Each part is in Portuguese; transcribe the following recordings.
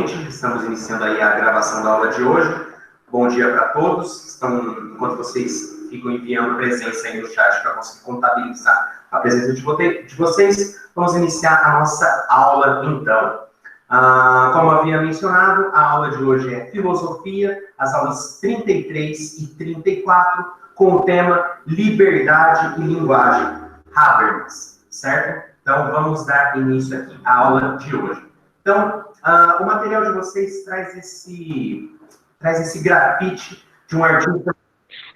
novamente, estamos iniciando aí a gravação da aula de hoje. Bom dia para todos. Enquanto vocês ficam enviando presença aí no chat para conseguir contabilizar a presença de vocês, vamos iniciar a nossa aula então. Como eu havia mencionado, a aula de hoje é Filosofia, as aulas 33 e 34, com o tema Liberdade e Linguagem, Habermas, certo? Então, vamos dar início aqui à aula de hoje. Então, o material de vocês traz esse grafite de um artista...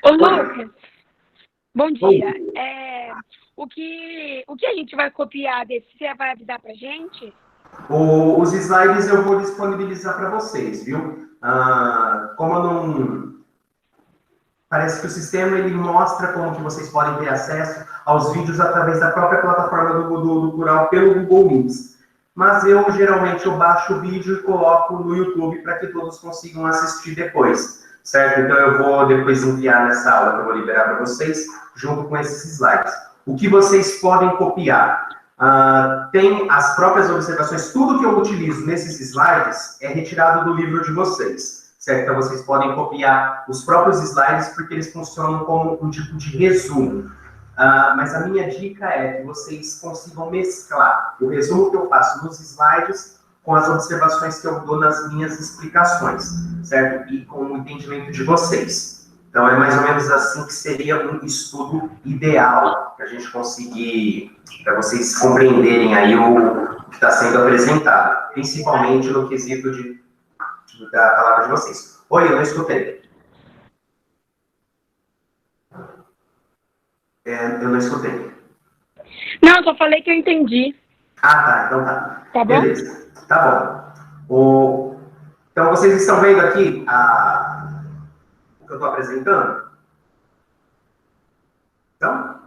Ô, Lucas, bom dia. O que a gente vai copiar desse? Você vai avisar pra gente? Os slides eu vou disponibilizar para vocês, viu? Como eu não... Parece que o sistema ele mostra como que vocês podem ter acesso aos vídeos através da própria plataforma do Plural pelo Google Meets. Mas geralmente baixo o vídeo e coloco no YouTube para que todos consigam assistir depois, certo? Então eu vou depois enviar nessa aula que eu vou liberar para vocês, junto com esses slides. O que vocês podem copiar? Tem as próprias observações, tudo que eu utilizo nesses slides é retirado do livro de vocês, certo? Então vocês podem copiar os próprios slides porque eles funcionam como um tipo de resumo. Mas a minha dica é que vocês consigam mesclar o resumo que eu faço nos slides com as observações que eu dou nas minhas explicações, certo? E com o entendimento de vocês. Então, é mais ou menos assim que seria um estudo ideal para a gente conseguir, para vocês compreenderem aí o que está sendo apresentado, principalmente no quesito da palavra de vocês. Oi, eu não escutei. Eu não escutei. Não, só falei que eu entendi. Tá, então tá. Tá bom? Beleza, tá bom. Então, vocês estão vendo aqui o que eu estou apresentando? Então?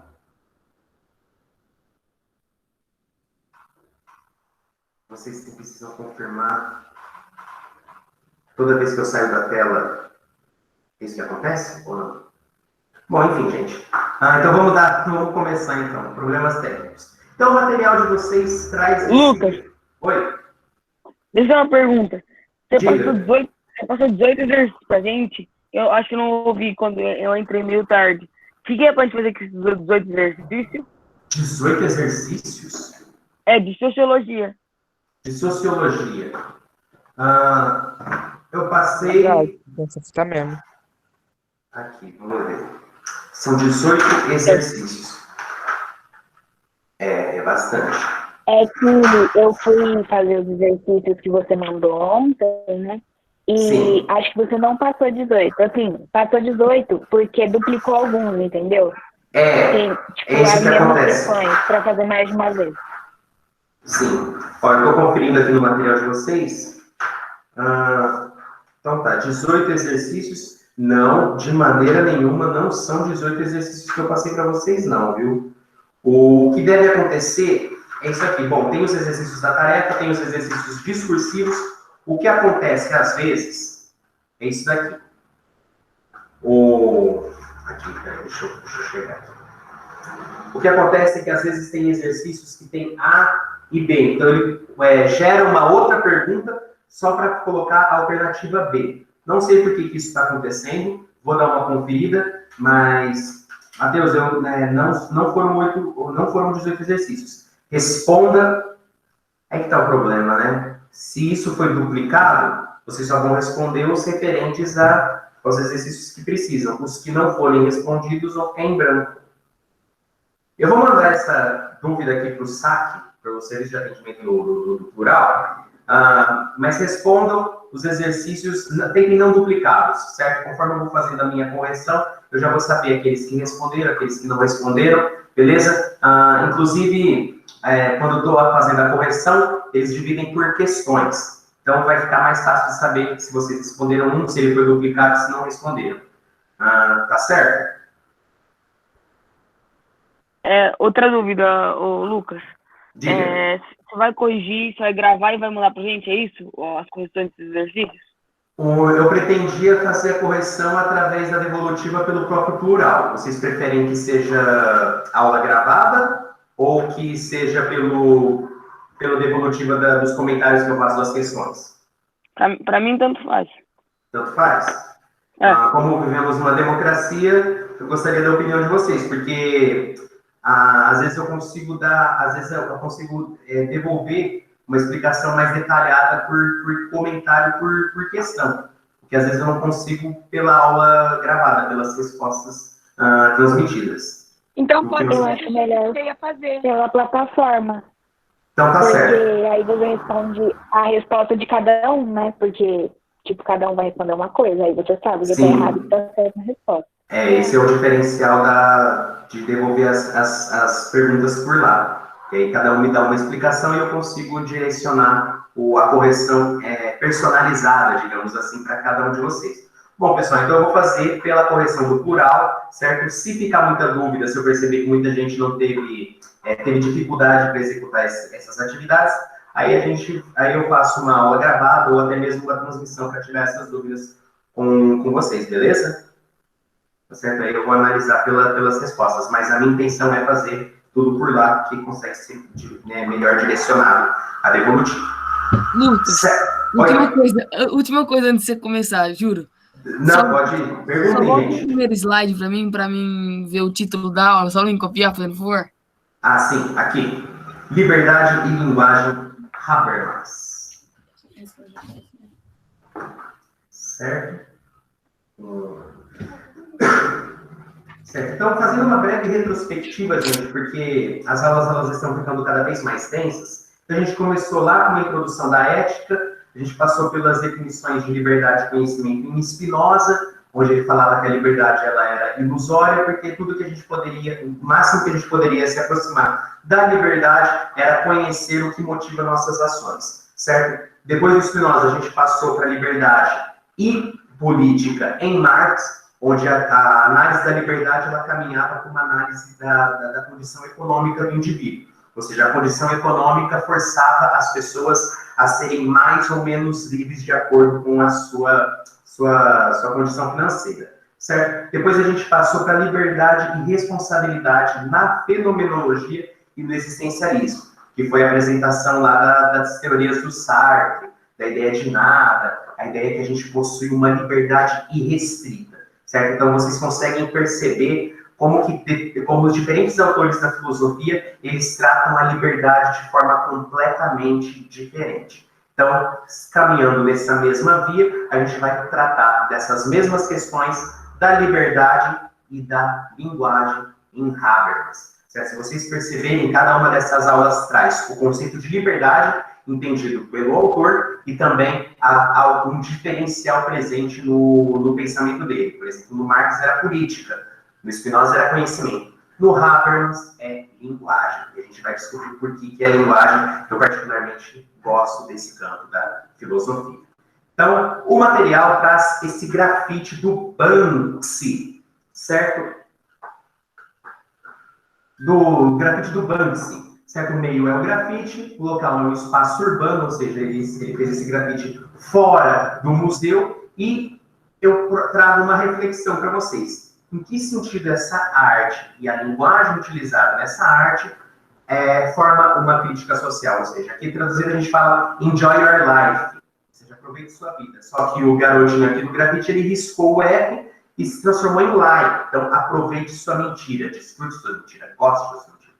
Vocês precisam confirmar. Toda vez que eu saio da tela, isso que acontece ou não? Bom, enfim, gente. Então vamos começar então. Problemas técnicos. Então o material de vocês traz... Lucas. Oi. Deixa eu uma pergunta. Você Diga. passou 18 exercícios pra gente? Eu acho que não ouvi quando eu entrei meio tarde. O que é pra gente fazer com esses 18 exercícios? 18 exercícios? De sociologia. De sociologia. Eu passei... Tá mesmo. Aqui, vamos ver. São 18 exercícios. É bastante. É que eu fui fazer os exercícios que você mandou ontem, né? E Sim. acho que você não passou 18. Assim, passou 18 porque duplicou alguns, entendeu? É isso as que mesmas acontece. questões, para fazer mais de uma vez. Sim. Olha, eu estou conferindo aqui no material de vocês. Então tá, 18 exercícios. Não, de maneira nenhuma, não são 18 exercícios que eu passei para vocês, não, viu? O que deve acontecer é isso aqui. Bom, tem os exercícios da tarefa, tem os exercícios discursivos. O que acontece, às vezes, é isso daqui. Aqui, peraí, deixa eu chegar aqui. O que acontece é que, às vezes, tem exercícios que tem A e B. Então, ele gera uma outra pergunta só para colocar a alternativa B. Não sei por que isso está acontecendo, vou dar uma conferida, mas, Matheus, não foram 18 exercícios. Responda, é que está o problema, né? Se isso foi duplicado, vocês só vão responder os referentes aos exercícios que precisam. Os que não forem respondidos vão ficar em branco. Eu vou mandar essa dúvida aqui para o SAC, para o Serviço de Atendimento do Plural, mas respondam os exercícios, tentem não duplicados, certo? Conforme eu vou fazendo a minha correção, eu já vou saber aqueles que responderam, aqueles que não responderam, beleza? Inclusive, quando eu estou fazendo a correção, eles dividem por questões. Então, vai ficar mais fácil de saber se vocês responderam se ele foi duplicado, se não responderam. Tá certo? Outra dúvida, Lucas. Diga. Você vai corrigir, você vai gravar e vai mandar pra gente, é isso? As correções desses exercícios? Eu pretendia fazer a correção através da devolutiva pelo próprio Plural. Vocês preferem que seja aula gravada ou que seja pela devolutiva dos comentários que eu faço das questões? Pra mim, tanto faz. Tanto faz. Como vivemos uma democracia, eu gostaria da opinião de vocês, porque às vezes eu consigo devolver uma explicação mais detalhada por comentário, por questão, porque às vezes eu não consigo pela aula gravada, pelas respostas transmitidas. Então pode Eu acho melhor fazer pela plataforma. Então tá Porque certo. aí você responde a resposta de cada um, né? Porque, tipo, cada um vai responder uma coisa, aí você sabe que tá Sim. errado e tá certo na resposta. Esse é o diferencial de devolver as perguntas por lá. E aí cada um me dá uma explicação e eu consigo direcionar a correção personalizada, digamos assim, para cada um de vocês. Bom, pessoal, então eu vou fazer pela correção do plural, certo? Se ficar muita dúvida, se eu perceber que muita gente não teve dificuldade para executar essas atividades, aí eu faço uma aula gravada ou até mesmo uma transmissão para tirar essas dúvidas com vocês, beleza? Tá certo? Aí eu vou analisar pelas respostas, mas a minha intenção é fazer tudo por lá, que consegue ser melhor direcionado a devolutivo. Lucas, última coisa antes de você começar, juro. Não, pode ir. Pergunta, Só volta o gente. primeiro slide para mim ver o título da aula, só me copiar, por favor. Ah, sim, aqui. Liberdade e linguagem Habermas. Certo? Certo. Então, fazendo uma breve retrospectiva, gente, porque as aulas elas estão ficando cada vez mais tensas. Então, a gente começou lá com uma introdução da ética, a gente passou pelas definições de liberdade e conhecimento em Spinoza, onde ele falava que a liberdade ela era ilusória, porque tudo que a gente poderia, o máximo que a gente poderia se aproximar da liberdade era conhecer o que motiva nossas ações, certo? Depois do Spinoza, a gente passou para a liberdade e política em Marx, onde a análise da liberdade ela caminhava para uma análise da condição econômica do indivíduo. Ou seja, a condição econômica forçava as pessoas a serem mais ou menos livres de acordo com a sua condição financeira, certo? Depois a gente passou para a liberdade e responsabilidade na fenomenologia e no existencialismo, que foi a apresentação lá das teorias do Sartre, da ideia de nada, a ideia que a gente possui uma liberdade irrestrita, certo? Então vocês conseguem perceber como os diferentes autores da filosofia, eles tratam a liberdade de forma completamente diferente. Então, caminhando nessa mesma via, a gente vai tratar dessas mesmas questões da liberdade e da linguagem em Habermas. Certo? Se vocês perceberem, cada uma dessas aulas traz o conceito de liberdade, entendido pelo autor, e também algum diferencial presente no pensamento dele. Por exemplo, no Marx era política, no Spinoza era conhecimento. No Habermas é linguagem. E a gente vai descobrir por que é linguagem. Eu particularmente gosto desse campo da filosofia. Então, o material traz esse grafite do Banksy, certo? Do grafite do Banksy, certo? O meio é o grafite, o local é um espaço urbano, ou seja, ele fez esse grafite fora do museu, e eu trago uma reflexão para vocês. Em que sentido essa arte e a linguagem utilizada nessa arte forma uma crítica social? Ou seja, aqui traduzido a gente fala enjoy your life, ou seja, aproveite sua vida. Só que o garotinho aqui do grafite, ele riscou o F e se transformou em lie. Então, aproveite sua mentira, desfrute sua mentira, goste da sua mentira.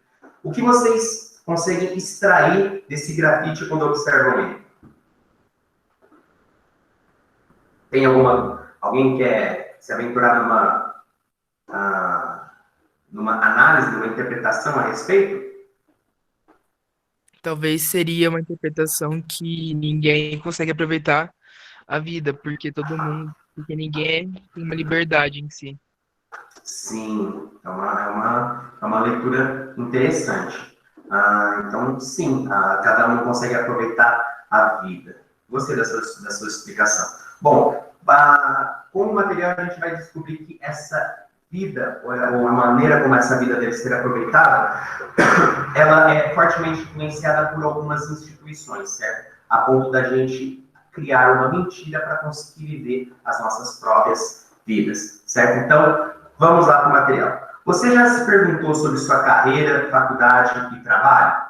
O que vocês conseguem extrair desse grafite quando observam ele? Tem alguém que quer se aventurar numa análise, numa interpretação a respeito? Talvez seria uma interpretação que ninguém consegue aproveitar a vida, porque ninguém tem uma liberdade em si. Sim, é uma leitura interessante. Então, sim, cada um consegue aproveitar a vida. Gostei da sua explicação. Bom, com o material a gente vai descobrir que essa vida, ou a maneira como essa vida deve ser aproveitada, ela é fortemente influenciada por algumas instituições, certo? A ponto da gente criar uma mentira para conseguir viver as nossas próprias vidas, certo? Então, vamos lá para o material. Você já se perguntou sobre sua carreira, faculdade e trabalho?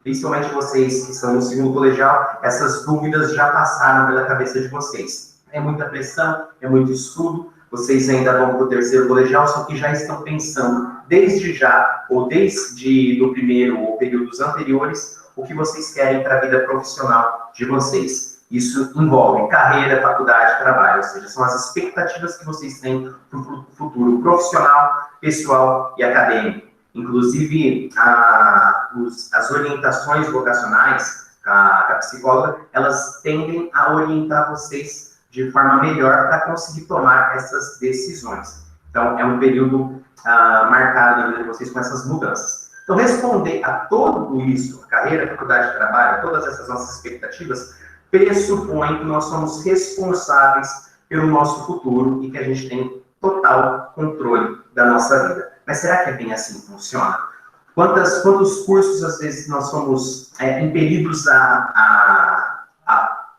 principalmente vocês que estão no segundo colegial, essas dúvidas já passaram pela cabeça de vocês. É muita pressão, é muito estudo, vocês ainda vão para o terceiro colegial, só que já estão pensando desde já, ou desde o primeiro ou períodos anteriores, o que vocês querem para a vida profissional de vocês. Isso envolve carreira, faculdade, trabalho, ou seja, são as expectativas que vocês têm para o futuro profissional, pessoal e acadêmico. Inclusive, as orientações vocacionais, a psicóloga, elas tendem a orientar vocês de forma melhor para conseguir tomar essas decisões. Então, é um período marcado na vida de vocês com essas mudanças. Então, responder a tudo isso, carreira, faculdade, trabalho, todas essas nossas expectativas, pressupõe que nós somos responsáveis pelo nosso futuro e que a gente tem total controle da nossa vida. Mas será que é bem assim que funciona? Quantos cursos, às vezes, nós somos impelidos a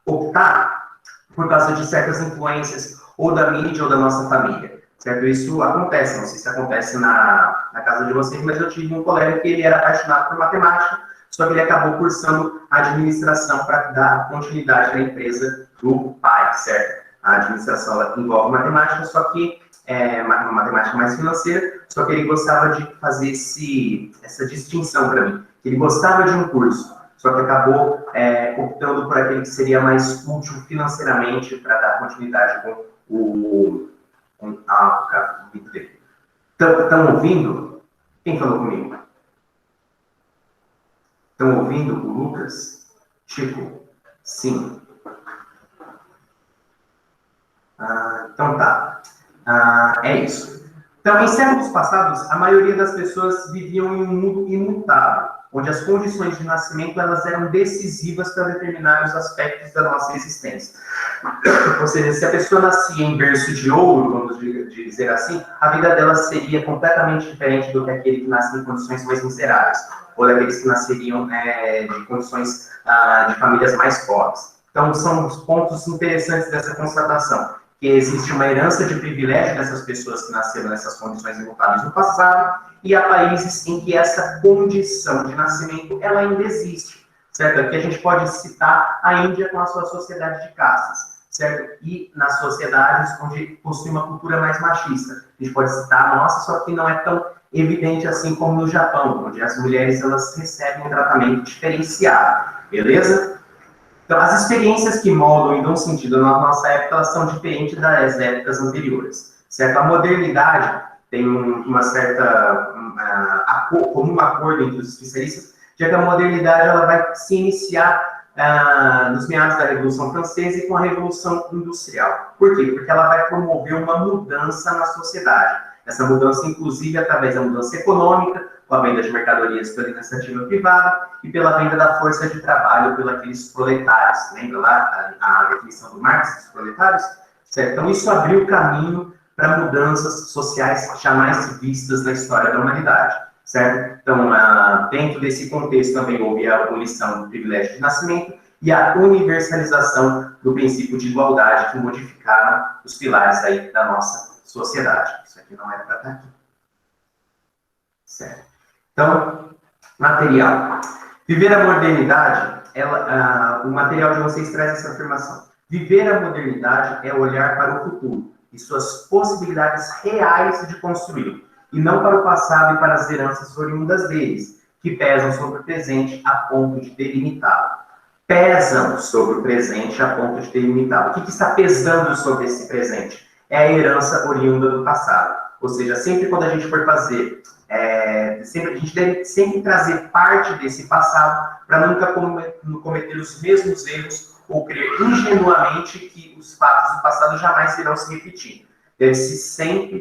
optar por causa de certas influências, ou da mídia, ou da nossa família? Certo? Isso acontece, não sei se acontece na casa de vocês, mas eu tive um colega que ele era apaixonado por matemática, só que ele acabou cursando administração para dar continuidade na empresa do pai, certo? A administração ela envolve matemática, só que uma matemática mais financeira, só que ele gostava de fazer essa distinção para mim. Ele gostava de um curso, só que acabou optando por aquele que seria mais útil financeiramente para dar continuidade com a vida dele. Estão ouvindo? Quem falou comigo? Estão ouvindo o Lucas? Chico? Sim. Então tá. É isso. Então, em séculos passados, a maioria das pessoas viviam em um mundo imutável, onde as condições de nascimento elas eram decisivas para determinar os aspectos da nossa existência. Ou seja, se a pessoa nascia em berço de ouro, vamos dizer assim, a vida dela seria completamente diferente do que aquele que nasce em condições mais miseráveis, ou daqueles que nasceriam de condições de famílias mais pobres. Então, são os pontos interessantes dessa constatação, que existe uma herança de privilégio dessas pessoas que nasceram nessas condições imutáveis no passado, e há países em que essa condição de nascimento ela ainda existe, certo? Aqui a gente pode citar a Índia com a sua sociedade de castas, certo? E nas sociedades onde possui uma cultura mais machista. A gente pode citar a nossa, só que não é tão evidente assim como no Japão, onde as mulheres elas recebem um tratamento diferenciado, beleza? Então, as experiências que moldam e dão sentido na nossa época, elas são diferentes das épocas anteriores, certo? A modernidade tem uma certa comum acordo entre os especialistas, já que a modernidade ela vai se iniciar nos meados da Revolução Francesa e com a Revolução Industrial. Por quê? Porque ela vai promover uma mudança na sociedade. Essa mudança, inclusive, através da mudança econômica, com a venda de mercadorias pela iniciativa privada e pela venda da força de trabalho pelos proletários. Lembra lá a definição do Marx dos proletários? Certo? Então, isso abriu caminho para mudanças sociais jamais vistas na história da humanidade. Certo? Então, dentro desse contexto também houve a abolição do privilégio de nascimento e a universalização do princípio de igualdade que modificaram os pilares aí da nossa sociedade. Isso aqui não era para estar aqui. Certo? Então, material. Viver a modernidade, o material de vocês traz essa afirmação. Viver a modernidade é olhar para o futuro e suas possibilidades reais de construí-lo, e não para o passado e para as heranças oriundas deles, que pesam sobre o presente a ponto de delimitá-lo. Pesam sobre o presente a ponto de delimitá-lo. O que está pesando sobre esse presente? É a herança oriunda do passado. Ou seja, sempre quando a gente for fazer, a gente deve sempre trazer parte desse passado para nunca cometer os mesmos erros ou crer ingenuamente que os fatos do passado jamais irão se repetir. Deve-se sempre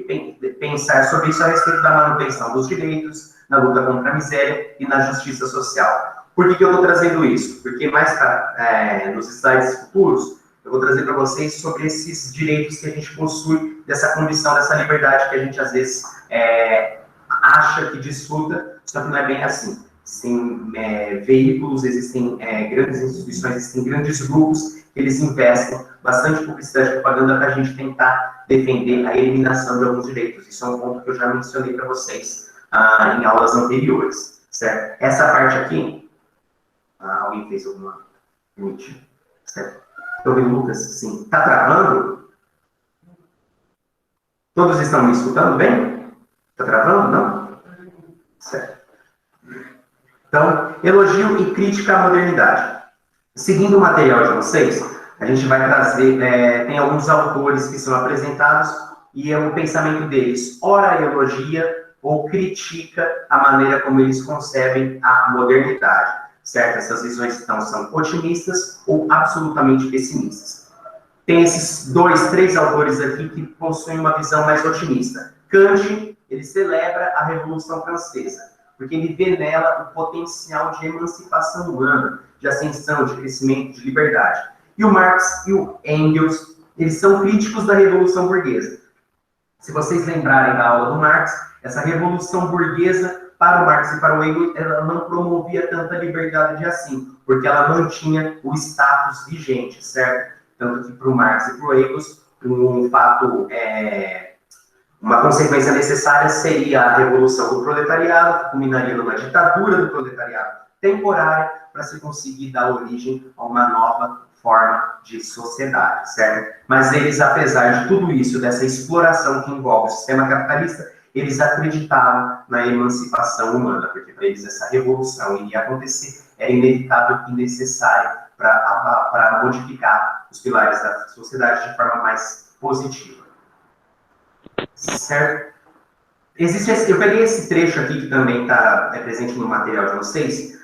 pensar sobre isso a respeito da manutenção dos direitos, na luta contra a miséria e na justiça social. Por que eu estou trazendo isso? Porque mais nos slides futuros, eu vou trazer para vocês sobre esses direitos que a gente possui, dessa condição, dessa liberdade que a gente às vezes acha que desfruta, só que não é bem assim. Existem veículos, existem grandes instituições, existem grandes grupos que eles investem bastante publicidade e propaganda para a gente tentar defender a eliminação de alguns direitos. Isso é um ponto que eu já mencionei para vocês em aulas anteriores, certo? Essa parte aqui Alguém fez alguma limite? Certo? Estou vendo o Lucas? Sim. Está travando? Todos estão me escutando bem? Está travando? Não? Certo. Então, elogio e crítica à modernidade. Seguindo o material de vocês, a gente vai trazer, tem alguns autores que são apresentados e o pensamento deles, ora elogia ou critica a maneira como eles concebem a modernidade, certo? Essas visões então são otimistas ou absolutamente pessimistas. Tem esses 2, 3 autores aqui que possuem uma visão mais otimista. Kant, ele celebra a Revolução Francesa, porque ele vê nela o potencial de emancipação humana, de ascensão, de crescimento, de liberdade. E o Marx e o Engels, eles são críticos da Revolução Burguesa. Se vocês lembrarem da aula do Marx, essa Revolução Burguesa, para o Marx e para o Engels, ela não promovia tanta liberdade assim, porque ela mantinha o status vigente, certo? Tanto que para o Marx e para o Engels, um fato, uma consequência necessária seria a revolução do proletariado, que culminaria numa ditadura do proletariado temporária, para se conseguir dar origem a uma nova forma de sociedade, certo? Mas eles, apesar de tudo isso, dessa exploração que envolve o sistema capitalista, eles acreditavam na emancipação humana, porque para eles essa revolução iria acontecer, era inevitável e necessária para modificar os pilares da sociedade de forma mais positiva. Certo? Eu peguei esse trecho aqui, que também está presente no material de vocês,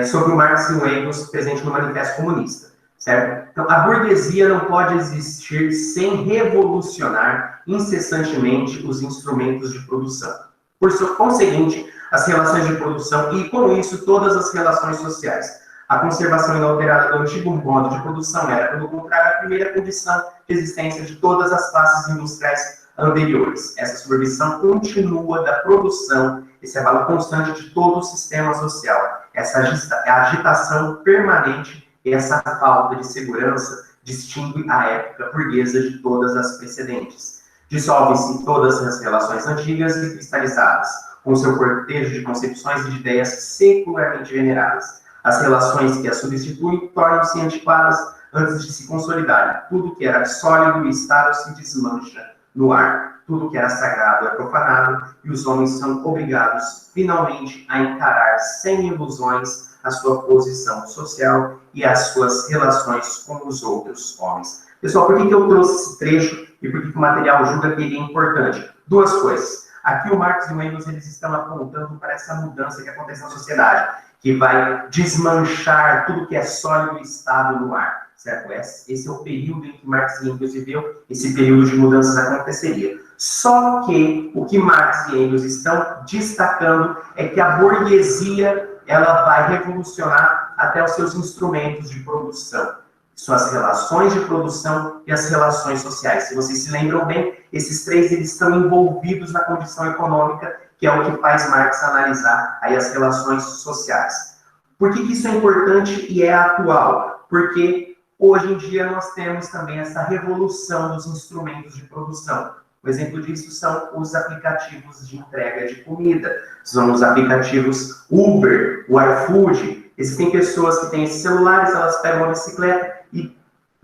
sobre o Marx e o Engels presente no Manifesto Comunista, certo? Então, a burguesia não pode existir sem revolucionar incessantemente os instrumentos de produção. Por conseguinte, as relações de produção e, com isso, todas as relações sociais. A conservação inalterada do antigo modo de produção era, pelo contrário, a primeira condição de existência de todas as classes industriais anteriores. Essa subversão continua da produção, esse abalo constante de todo o sistema social, essa agitação permanente e essa falta de segurança distingue a época burguesa de todas as precedentes. Dissolvem-se todas as relações antigas e cristalizadas, com seu cortejo de concepções e de ideias secularmente veneradas. As relações que as substituem tornam-se antiquadas antes de se consolidarem. Tudo que era sólido e estável se desmancha no ar. Tudo que era sagrado é profanado e os homens são obrigados, finalmente, a encarar sem ilusões a sua posição social e as suas relações com os outros homens. Pessoal, por que eu trouxe esse trecho e por que o material julga que ele é importante? Duas coisas. Aqui o Marx e o Engels, eles estão apontando para essa mudança que acontece na sociedade, que vai desmanchar tudo que é sólido e estável no ar, certo? Esse é o período em que Marx e Engels viveu, esse período de mudanças aconteceria. Só que o que Marx e Engels estão destacando é que a burguesia, ela vai revolucionar até os seus instrumentos de produção, suas relações de produção e as relações sociais. Se vocês se lembram bem, esses três eles estão envolvidos na condição econômica, que é o que faz Marx analisar aí as relações sociais. Por que isso é importante e é atual? Porque hoje em dia nós temos também essa revolução dos instrumentos de produção. Um exemplo disso são os aplicativos de entrega de comida. São os aplicativos Uber, o iFood. Existem pessoas que têm esses celulares, elas pegam uma bicicleta e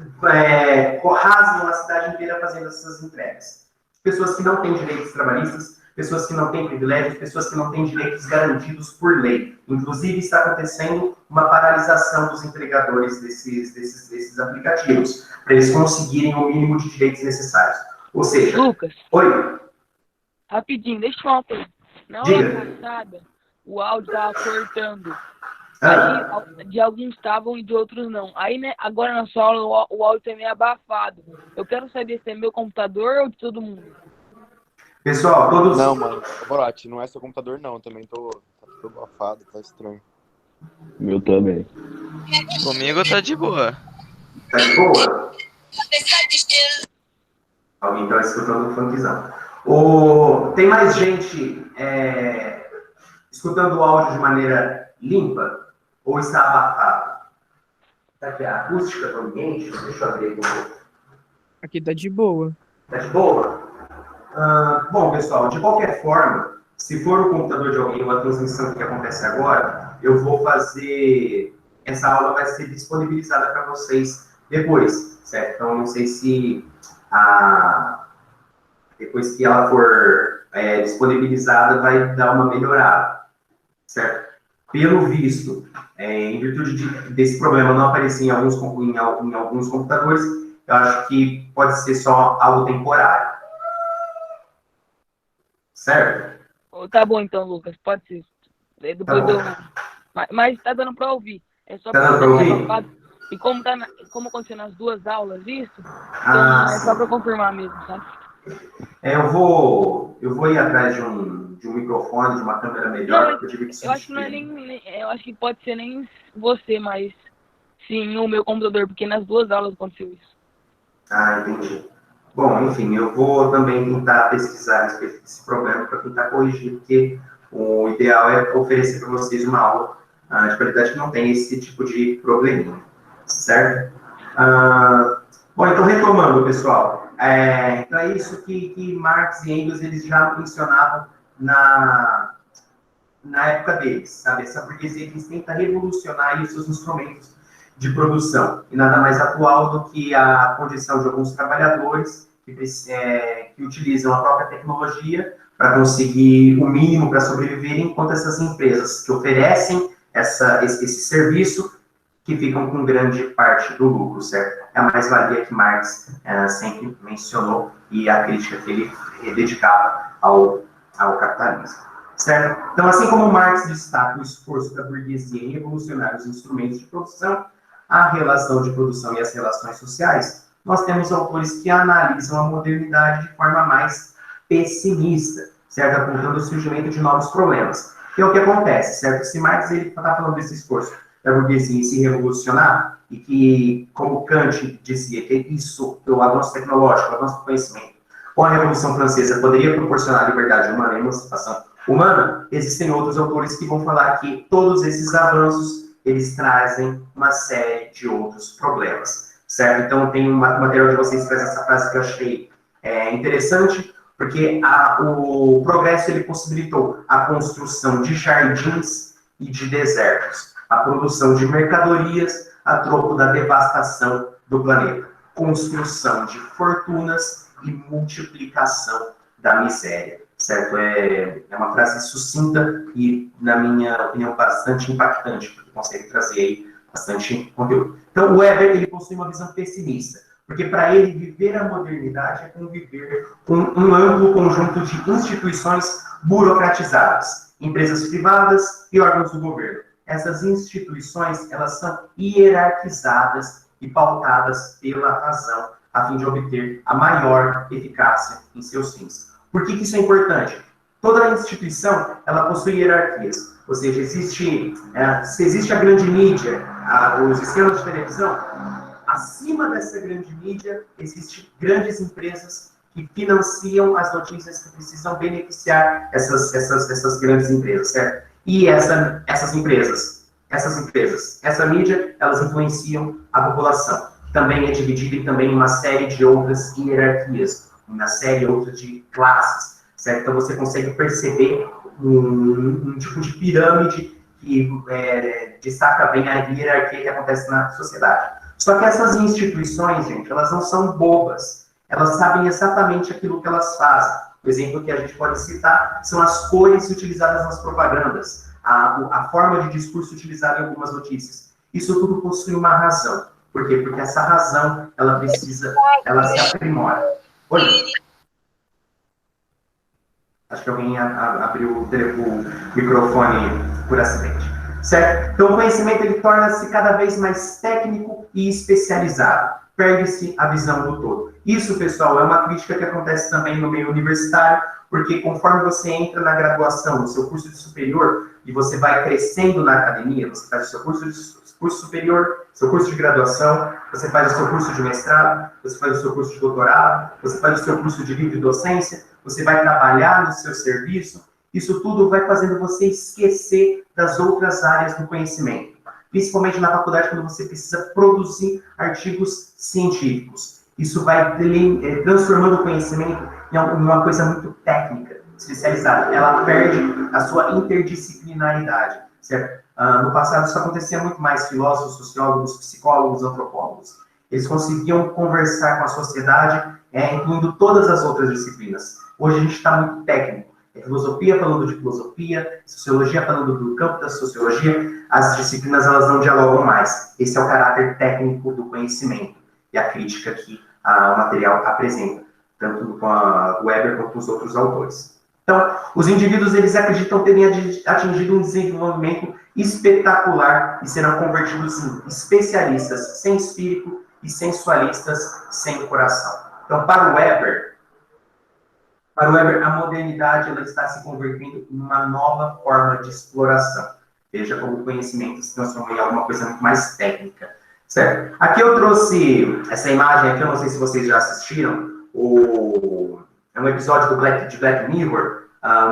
rasgam a cidade inteira fazendo essas entregas. Pessoas que não têm direitos trabalhistas, pessoas que não têm privilégios, pessoas que não têm direitos garantidos por lei. Inclusive, está acontecendo uma paralisação dos entregadores desses aplicativos, para eles conseguirem o mínimo de direitos necessários. Ou seja... Lucas. Oi? Rapidinho, deixa eu falar uma coisa. Na Diga. hora passada, o áudio estava cortando. Ah. Aí, de alguns estavam e de outros não. Aí, né, agora na sua aula, o áudio tá meio abafado. Eu quero saber se é meu computador ou de todo mundo. Pessoal, todos... Não, mano. Borati, não é seu computador, não. Também tá tudo abafado, tá estranho. Meu também. Comigo tá de boa. Tá de boa? Alguém tá escutando o funkzão. Tem mais gente escutando o áudio de maneira limpa? Ou está abafado? Será que é a acústica do ambiente? Deixa eu abrir aqui um pouco. Aqui tá de boa. Tá de boa? Bom, pessoal, de qualquer forma, se for o computador de alguém ou a transmissão que acontece agora, eu vou fazer essa aula vai ser disponibilizada para vocês depois, certo? Então, não sei se depois que ela for disponibilizada, vai dar uma melhorada, certo? Pelo visto, em virtude desse problema não aparecer em alguns computadores, eu acho que pode ser só algo temporário. Certo? Tá bom então, Lucas, pode ser. Depois mas tá dando pra ouvir. É só Tá dando pra ouvir? E como aconteceu nas duas aulas isso, então é só pra confirmar mesmo, sabe? Eu vou ir atrás de um microfone, de uma câmera melhor, Não, porque eu tive que eu acho que não é eu acho que pode ser nem você, mas sim o meu computador, porque nas duas aulas aconteceu isso. Ah, entendi. Bom, enfim, eu vou também tentar pesquisar a respeito desse problema para tentar corrigir, porque o ideal é oferecer para vocês uma aula de qualidade que não tem esse tipo de probleminha, certo? Bom, então retomando, pessoal, então é isso que Marx e Engels eles já mencionavam na época deles, sabe? Essa burguesia que tenta revolucionar os seus instrumentos de produção, e nada mais atual do que a condição de alguns trabalhadores que utilizam a própria tecnologia para conseguir o mínimo para sobreviver, enquanto essas empresas que oferecem esse serviço que ficam com grande parte do lucro, certo? É a mais-valia que Marx sempre mencionou e a crítica que ele dedicava ao capitalismo, certo? Então, assim como Marx destaca o esforço da burguesia em revolucionar os instrumentos de produção, a relação de produção e as relações sociais, nós temos autores que analisam a modernidade de forma mais pessimista, certo? Apontando o surgimento de novos problemas. Que é o que acontece, certo? Se Marx está falando desse esforço da burguesia em se revolucionar, e que, como Kant dizia, que isso, o avanço tecnológico, o avanço do conhecimento, com a Revolução Francesa, poderia proporcionar a liberdade humana, a emancipação humana, existem outros autores que vão falar que todos esses avanços, eles trazem uma série de outros problemas, certo? Então, tem um material de vocês que faz essa frase que eu achei interessante, porque o progresso, ele possibilitou a construção de jardins e de desertos, a produção de mercadorias a troco da devastação do planeta, construção de fortunas e multiplicação da miséria, certo? É uma frase sucinta e, na minha opinião, bastante impactante, porque consegue trazer aí bastante conteúdo. Então, o Weber, ele possui uma visão pessimista, porque para ele viver a modernidade é conviver com um amplo conjunto de instituições burocratizadas, empresas privadas e órgãos do governo. Essas instituições, elas são hierarquizadas e pautadas pela razão, a fim de obter a maior eficácia em seus fins. Por que isso é importante? Toda instituição, ela possui hierarquias, ou seja, se existe a grande mídia, os esquemas de televisão, acima dessa grande mídia, existem grandes empresas que financiam as notícias que precisam beneficiar essas grandes empresas, certo? E essas empresas, essa mídia, elas influenciam a população. Também é dividida também em uma série de outras hierarquias, uma série outras de classes, certo? Então você consegue perceber um tipo de pirâmide que destaca bem a hierarquia que acontece na sociedade. Só que essas instituições, gente, elas não são bobas. Elas sabem exatamente aquilo que elas fazem. O exemplo que a gente pode citar são as cores utilizadas nas propagandas, a forma de discurso utilizada em algumas notícias. Isso tudo possui uma razão. Por quê? Porque essa razão, ela se aprimora. Oi? Acho que alguém abriu o microfone por acidente. Certo? Então, o conhecimento, ele torna-se cada vez mais técnico e especializado. Perde-se a visão do todo. Isso, pessoal, é uma crítica que acontece também no meio universitário, porque conforme você entra na graduação, no seu curso de superior, e você vai crescendo na academia, você faz o seu curso superior, seu curso de graduação, você faz o seu curso de mestrado, você faz o seu curso de doutorado, você faz o seu curso de livre docência, você vai trabalhar no seu serviço. Isso tudo vai fazendo você esquecer das outras áreas do conhecimento. Principalmente na faculdade, quando você precisa produzir artigos científicos. Isso vai transformando o conhecimento em uma coisa muito técnica, especializada. Ela perde a sua interdisciplinaridade, certo? No passado isso acontecia muito mais, filósofos, sociólogos, psicólogos, antropólogos. Eles conseguiam conversar com a sociedade, incluindo todas as outras disciplinas. Hoje a gente está muito técnico. É filosofia falando de filosofia, sociologia falando do campo da sociologia, as disciplinas elas não dialogam mais. Esse é o caráter técnico do conhecimento e a crítica que o material apresenta, tanto com a Weber quanto com os outros autores. Então, os indivíduos eles acreditam terem atingido um desenvolvimento espetacular e serão convertidos em especialistas sem espírito e sensualistas sem coração. Então, para o Weber, a modernidade ela está se convertendo em uma nova forma de exploração. Veja como o conhecimento se transformou em alguma coisa muito mais técnica. Certo? Aqui eu trouxe essa imagem, aqui eu não sei se vocês já assistiram, é um episódio de Black Mirror,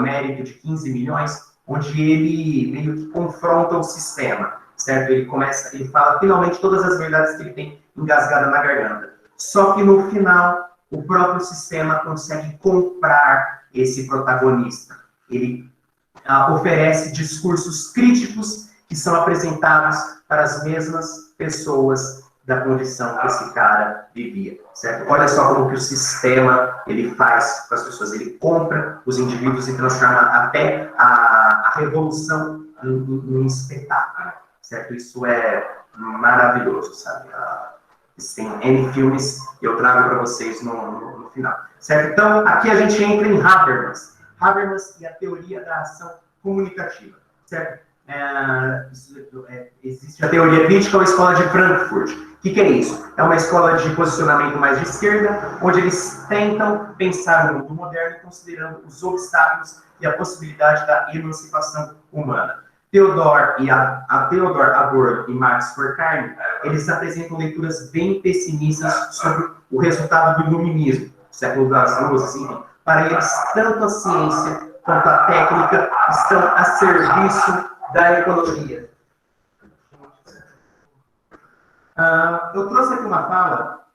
Mérito de 15 milhões, onde ele meio que confronta o sistema, certo? Ele fala finalmente todas as verdades que ele tem engasgada na garganta. Só que no final, o próprio sistema consegue comprar esse protagonista. Ele oferece discursos críticos que são apresentados para as mesmas pessoas da condição que esse cara vivia, certo? Olha só como que o sistema ele faz com as pessoas, ele compra os indivíduos e transforma até a revolução em espetáculo, certo? Isso é maravilhoso, sabe? Existem N filmes que eu trago para vocês no final, certo? Então, aqui a gente entra em Habermas. Habermas e a teoria da ação comunicativa, certo? Existe a teoria crítica ou a escola de Frankfurt. O que é isso? É uma escola de posicionamento mais de esquerda, onde eles tentam pensar o mundo moderno considerando os obstáculos e a possibilidade da emancipação humana. Theodor Adorno e Max Horkheimer, eles apresentam leituras bem pessimistas sobre o resultado do iluminismo, século das luzes, enfim. Para eles, tanto a ciência quanto a técnica estão a serviço da economia. Eu trouxe aqui uma fala,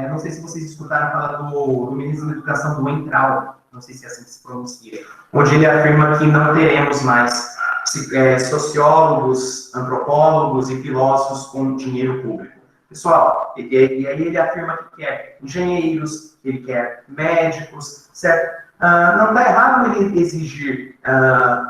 não sei se vocês escutaram a fala do ministro da Educação, do Weintraub, não sei se é assim que se pronuncia, onde ele afirma que não teremos mais sociólogos, antropólogos e filósofos com dinheiro público. Pessoal, e aí ele afirma que quer engenheiros, ele quer médicos, certo? Não está errado ele exigir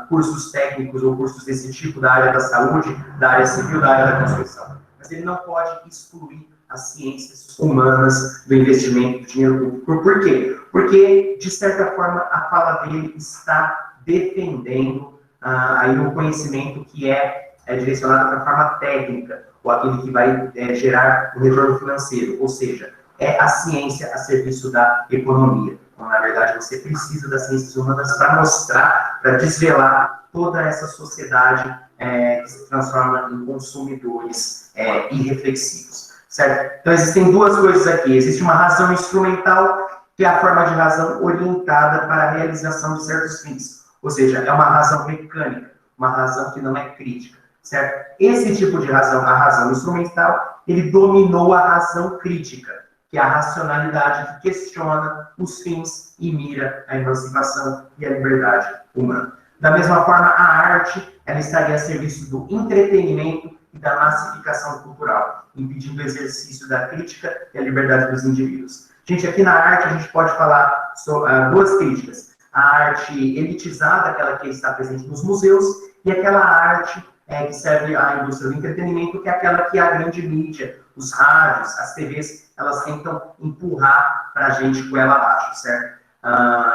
cursos técnicos ou cursos desse tipo da área da saúde, da área civil, da área da construção. Mas ele não pode excluir as ciências humanas do investimento do dinheiro público. Por quê? Porque, de certa forma, a fala dele está defendendo aí um conhecimento que é direcionado para a forma técnica, ou aquele que vai gerar um retorno financeiro, ou seja, é a ciência a serviço da economia. Então, na verdade, você precisa das ciências humanas para mostrar, para desvelar toda essa sociedade que se transforma em consumidores irreflexivos, certo? Então, existem duas coisas aqui. Existe uma razão instrumental, que é a forma de razão orientada para a realização de certos fins. Ou seja, é uma razão mecânica, uma razão que não é crítica, certo? Esse tipo de razão, a razão instrumental, ele dominou a razão crítica, que é a racionalidade que questiona os fins e mira a emancipação e a liberdade humana. Da mesma forma, a arte, ela estaria a serviço do entretenimento e da massificação cultural, impedindo o exercício da crítica e a liberdade dos indivíduos. Gente, aqui na arte a gente pode falar sobre duas críticas. A arte elitizada, aquela que está presente nos museus, e aquela arte que serve à indústria do entretenimento, que é aquela que a grande mídia, os rádios, as TVs, elas tentam empurrar para a gente com ela abaixo, certo?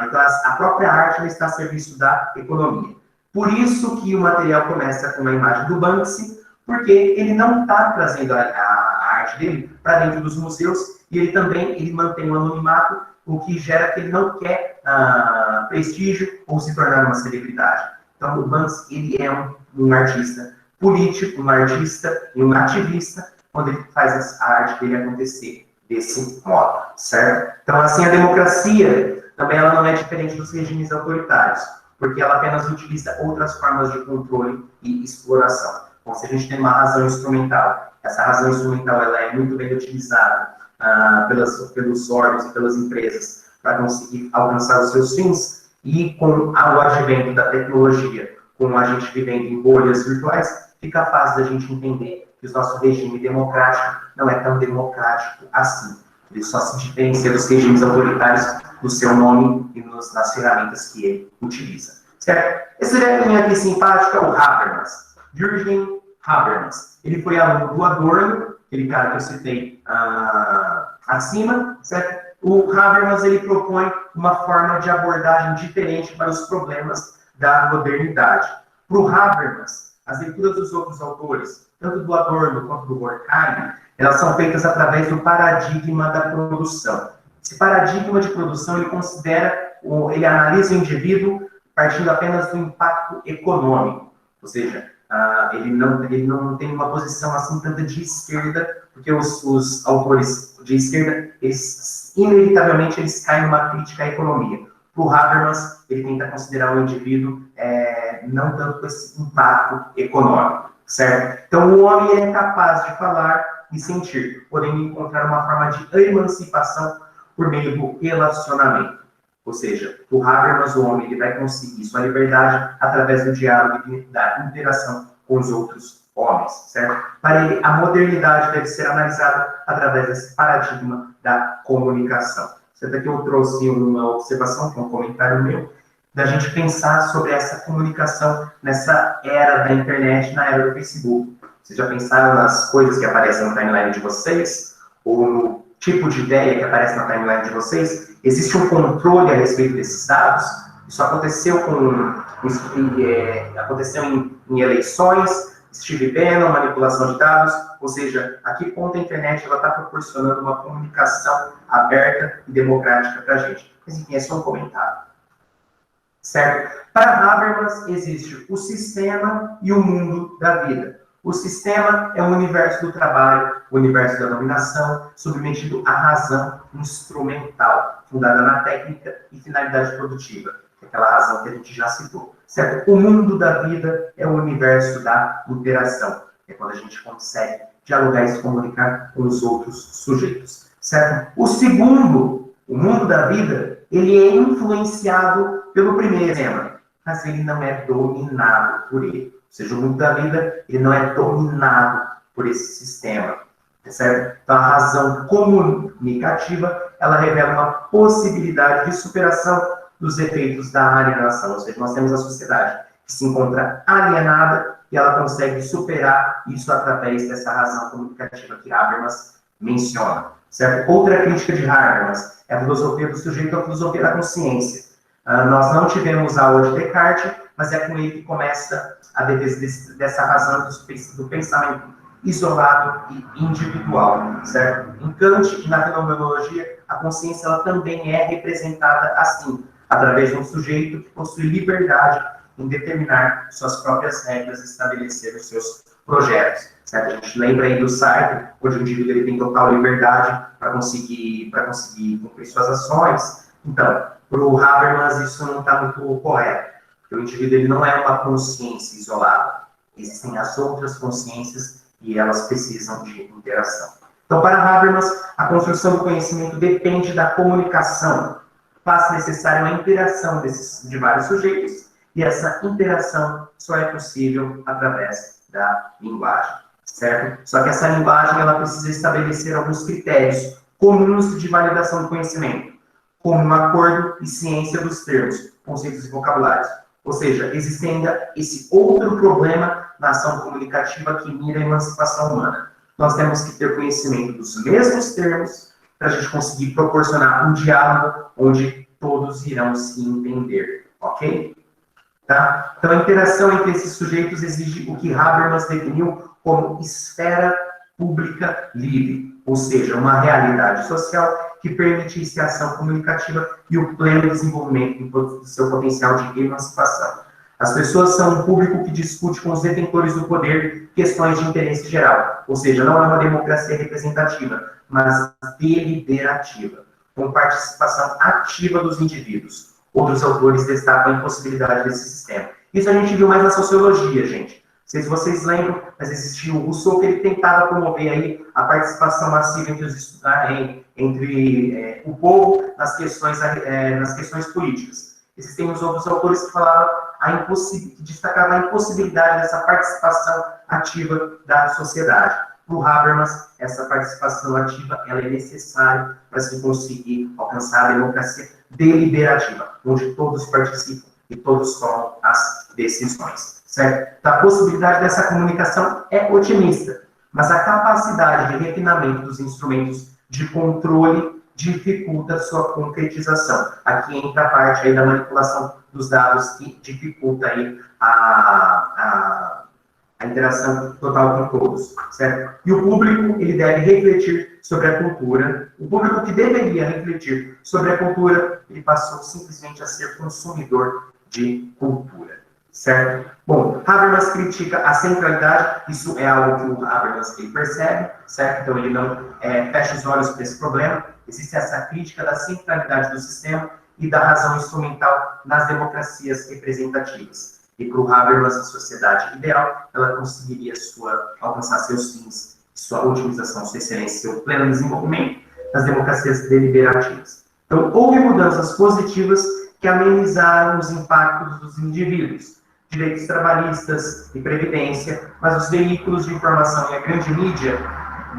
Então, a própria arte ela está a serviço da economia. Por isso que o material começa com a imagem do Banksy, porque ele não está trazendo a arte dele para dentro dos museus, e ele também mantém o anonimato, o que gera que ele não quer prestígio ou se tornar uma celebridade. Então, o Banksy, ele é um artista político, um artista e um ativista, quando ele faz a arte dele acontecer desse modo, certo? Então, assim, a democracia também ela não é diferente dos regimes autoritários, porque ela apenas utiliza outras formas de controle e exploração. Então, se a gente tem uma razão instrumental, essa razão instrumental ela é muito bem utilizada pelos órgãos e pelas empresas para conseguir alcançar os seus fins, e com o advento da tecnologia, com a gente vivendo em bolhas virtuais, fica fácil da gente entender que o nosso regime democrático não é tão democrático assim. Ele só se diferencia dos regimes autoritários no seu nome e nas ferramentas que ele utiliza. Certo? Esse velhinho aqui simpático é o Habermas, Jürgen Habermas. Ele foi aluno do Adorno, aquele cara que eu citei acima, certo? O Habermas, ele propõe uma forma de abordagem diferente para os problemas da modernidade. Para o Habermas, as leituras dos outros autores, tanto do Adorno quanto do Horkheimer, elas são feitas através do paradigma da produção. Esse paradigma de produção, ele analisa o indivíduo partindo apenas do impacto econômico, ou seja, ele não tem uma posição assim tanta de esquerda, porque os autores de esquerda, inevitavelmente, eles caem numa crítica à economia. Para o Habermas, ele tenta considerar o indivíduo não tanto com esse impacto econômico, certo? Então, o homem é capaz de falar e sentir, podendo encontrar uma forma de emancipação por meio do relacionamento. Ou seja, o Habermas, o homem, ele vai conseguir sua liberdade através do diálogo e da interação com os outros homens, certo? Para ele, a modernidade deve ser analisada através desse paradigma da comunicação. Certo? Aqui eu trouxe uma observação, que é um comentário meu, da gente pensar sobre essa comunicação nessa era da internet, na era do Facebook. Vocês já pensaram nas coisas que aparecem na timeline de vocês? Ou no tipo de ideia que aparece na timeline de vocês? Existe um controle a respeito desses dados? Isso aconteceu aconteceu em eleições, Steve Bannon, manipulação de dados, ou seja, a que ponto a internet está proporcionando uma comunicação aberta e democrática para a gente. Mas enfim, é só um comentário. Certo? Para Habermas, existe o sistema e o mundo da vida. O sistema é o universo do trabalho, o universo da dominação, submetido à razão instrumental, fundada na técnica e finalidade produtiva, aquela razão que a gente já citou. Certo? O mundo da vida é o universo da interação, é quando a gente consegue dialogar e se comunicar com os outros sujeitos. Certo? O segundo, o mundo da vida, ele é influenciado pelo primeiro tema, mas ele não é dominado por ele. Ou seja, o mundo da vida, ele não é dominado por esse sistema, certo? Então, a razão comunicativa, ela revela uma possibilidade de superação dos efeitos da alienação. Ou seja, nós temos a sociedade que se encontra alienada e ela consegue superar isso através dessa razão comunicativa que Habermas menciona, certo? Outra crítica de Habermas é a filosofia do sujeito, a filosofia da consciência. Nós não tivemos a aula de Descartes, mas é com ele que começa a defesa dessa razão do pensamento isolado e individual, certo? Em Kant e na fenomenologia, a consciência ela também é representada assim, através de um sujeito que possui liberdade em determinar suas próprias regras e estabelecer os seus projetos, certo? A gente lembra aí do Sartre, onde o indivíduo ele tem total liberdade para conseguir cumprir suas ações. Então, para o Habermas, isso não está muito correto. Porque o indivíduo ele não é uma consciência isolada. Existem as outras consciências e elas precisam de interação. Então, para Habermas, a construção do conhecimento depende da comunicação. Faz necessária uma interação de vários sujeitos e essa interação só é possível através da linguagem, certo? Só que essa linguagem ela precisa estabelecer alguns critérios comuns de validação do conhecimento, como um acordo e ciência dos termos, conceitos e vocabulários. Ou seja, existe ainda esse outro problema na ação comunicativa que mira a emancipação humana. Nós temos que ter conhecimento dos mesmos termos para a gente conseguir proporcionar um diálogo onde todos irão se entender, ok? Tá? Então, a interação entre esses sujeitos exige o que Habermas definiu como esfera pública livre, ou seja, uma realidade social que permitisse a ação comunicativa e o pleno desenvolvimento do seu potencial de emancipação. As pessoas são um público que discute com os detentores do poder questões de interesse geral, ou seja, não é uma democracia representativa, mas deliberativa, com participação ativa dos indivíduos. Outros autores destacam a impossibilidade desse sistema. Isso a gente viu mais na sociologia, gente. Não sei se vocês lembram, mas existiu o Rousseau que ele tentava promover aí a participação massiva entre o povo nas questões políticas. Existem os outros autores que falavam que destacavam a impossibilidade dessa participação ativa da sociedade. Para o Habermas, essa participação ativa ela é necessária para se conseguir alcançar a democracia deliberativa, onde todos participam e todos tomam as decisões, certo? A possibilidade dessa comunicação é otimista, mas a capacidade de refinamento dos instrumentos de controle dificulta sua concretização. Aqui entra a parte aí da manipulação dos dados que dificulta aí a interação total com todos, certo? E o público, ele deve refletir sobre a cultura. O público que deveria refletir sobre a cultura, ele passou simplesmente a ser consumidor de cultura, certo? Bom, Habermas critica a centralidade, isso é algo que o Habermas ele percebe, certo? Então ele não fecha os olhos para esse problema. Existe essa crítica da centralidade do sistema e da razão instrumental nas democracias representativas. E para o Habermas, a sociedade ideal, ela conseguiria alcançar seus fins, sua otimização, sua excelência, seu pleno desenvolvimento nas democracias deliberativas. Então, houve mudanças positivas que amenizaram os impactos dos indivíduos, direitos trabalhistas e previdência, mas os veículos de informação e a grande mídia,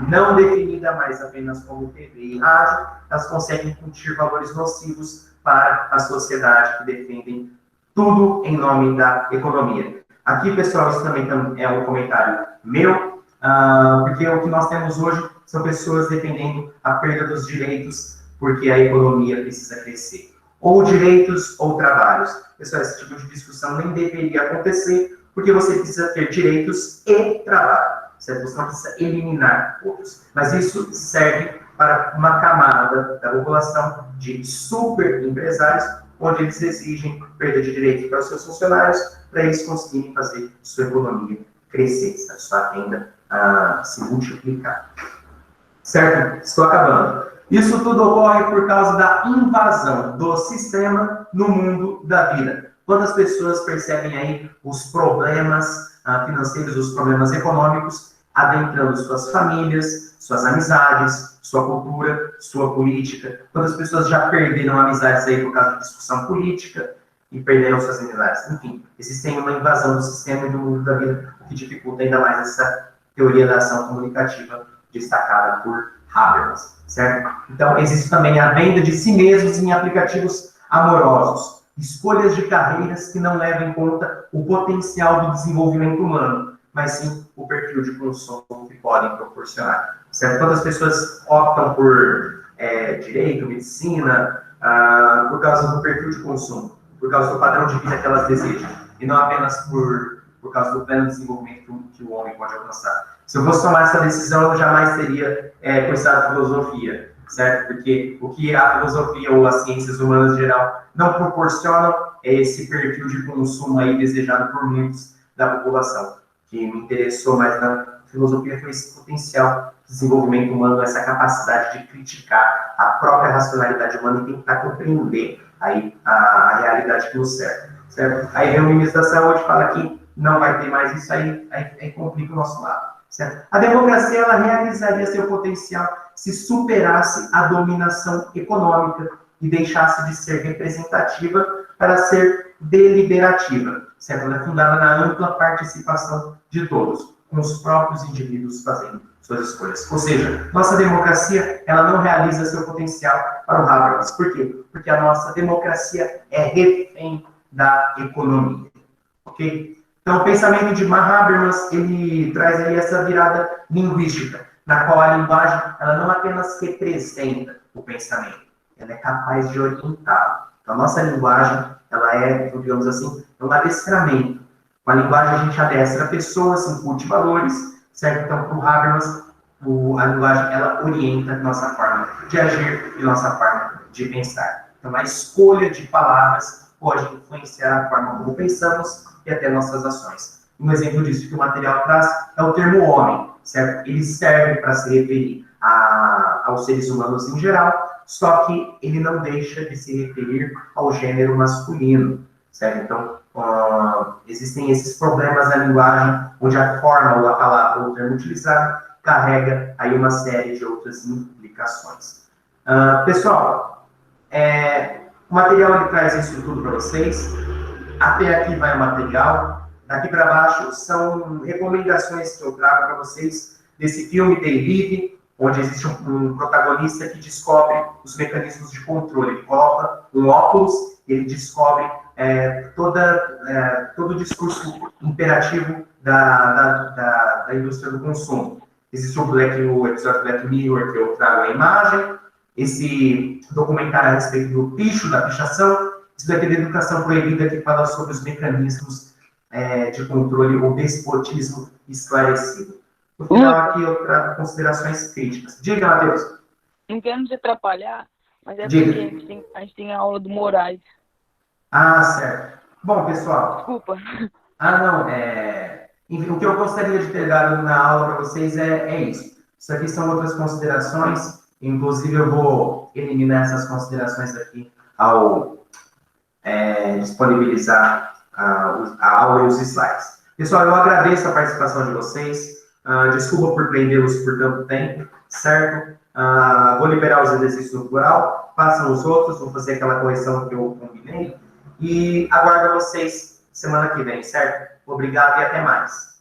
não definida mais apenas como TV e rádio, elas conseguem incutir valores nocivos para a sociedade que defendem tudo em nome da economia. Aqui, pessoal, isso também é um comentário meu, porque o que nós temos hoje são pessoas defendendo a perda dos direitos porque a economia precisa crescer. Ou direitos ou trabalhos. Pessoal, esse tipo de discussão nem deveria acontecer, porque você precisa ter direitos e trabalho. Certo? Você não precisa eliminar outros. Mas isso serve para uma camada da população de super empresários, onde eles exigem perda de direitos para os seus funcionários, para eles conseguirem fazer sua economia crescer, sua renda se multiplicar. Certo? Estou acabando. Isso tudo ocorre por causa da invasão do sistema no mundo da vida. Quando as pessoas percebem aí os problemas financeiros, os problemas econômicos, adentrando suas famílias, suas amizades, sua cultura, sua política. Quando as pessoas já perderam amizades aí por causa de discussão política e perderam suas amizades. Enfim, existem uma invasão do sistema e do mundo da vida, o que dificulta ainda mais essa teoria da ação comunicativa destacada por Habermas, certo? Então, existe também a venda de si mesmos em aplicativos amorosos, escolhas de carreiras que não levam em conta o potencial do desenvolvimento humano, mas sim o perfil de consumo que podem proporcionar, certo? Quando as pessoas optam por direito, medicina, por causa do perfil de consumo, por causa do padrão de vida que elas desejam, e não apenas por causa do pleno desenvolvimento que o homem pode alcançar. Se eu fosse tomar essa decisão, eu jamais teria cursado filosofia, certo? Porque o que a filosofia ou as ciências humanas em geral não proporcionam é esse perfil de consumo aí desejado por muitos da população. O que me interessou mais na filosofia foi esse potencial de desenvolvimento humano, essa capacidade de criticar a própria racionalidade humana e tentar compreender aí a realidade que nos serve, certo? Aí vem o ministro da Saúde e fala que não vai ter mais isso, aí complica o nosso lado. Certo? A democracia ela realizaria seu potencial se superasse a dominação econômica e deixasse de ser representativa para ser deliberativa, certo? Ela é fundada na ampla participação de todos, com os próprios indivíduos fazendo suas escolhas. Ou seja, nossa democracia ela não realiza seu potencial para o Habermas. Por quê? Porque a nossa democracia é refém da economia. Ok? Então, o pensamento de Habermas, ele traz aí essa virada linguística, na qual a linguagem, ela não apenas representa o pensamento, ela é capaz de orientá-lo. Então, a nossa linguagem, ela é, digamos assim, um adestramento. Com a linguagem, a gente adestra pessoas, incute valores, certo? Então, para o Habermas, a linguagem, ela orienta a nossa forma de agir e nossa forma de pensar. Então, a escolha de palavras pode influenciar a forma como pensamos e até nossas ações. Um exemplo disso que o material traz é o termo homem, certo? Ele serve para se referir aos seres humanos em geral, só que ele não deixa de se referir ao gênero masculino, certo? Então, existem esses problemas na linguagem, onde a forma ou a palavra ou o termo utilizado carrega aí uma série de outras implicações. Pessoal, o material ele traz isso tudo para vocês. Até aqui vai o material. Daqui para baixo são recomendações que eu trago para vocês desse filme, They Live, onde existe um protagonista que descobre os mecanismos de controle. Ele coloca um óculos e ele descobre todo o discurso imperativo da indústria do consumo. Existe o episódio Black Mirror, que eu trago a imagem, esse documentário a respeito do picho, da pichação, isso daqui da educação proibida, que fala sobre os mecanismos de controle ou despotismo esclarecido. No final, aqui eu trago considerações críticas. Diga, Matheus. Não quero te atrapalhar, mas é Diga. porque a gente tem a aula do Moraes. Ah, certo. Bom, pessoal. Desculpa. Não, enfim, o que eu gostaria de ter dado na aula para vocês é isso. Isso aqui são outras considerações, inclusive eu vou eliminar essas considerações aqui ao disponibilizar a aula e os slides. Pessoal, eu agradeço a participação de vocês. Desculpa por prendê-los por tanto tempo, certo? Vou liberar os exercícios no plural, façam os outros, vou fazer aquela correção que eu combinei e aguardo vocês semana que vem, certo? Obrigado e até mais.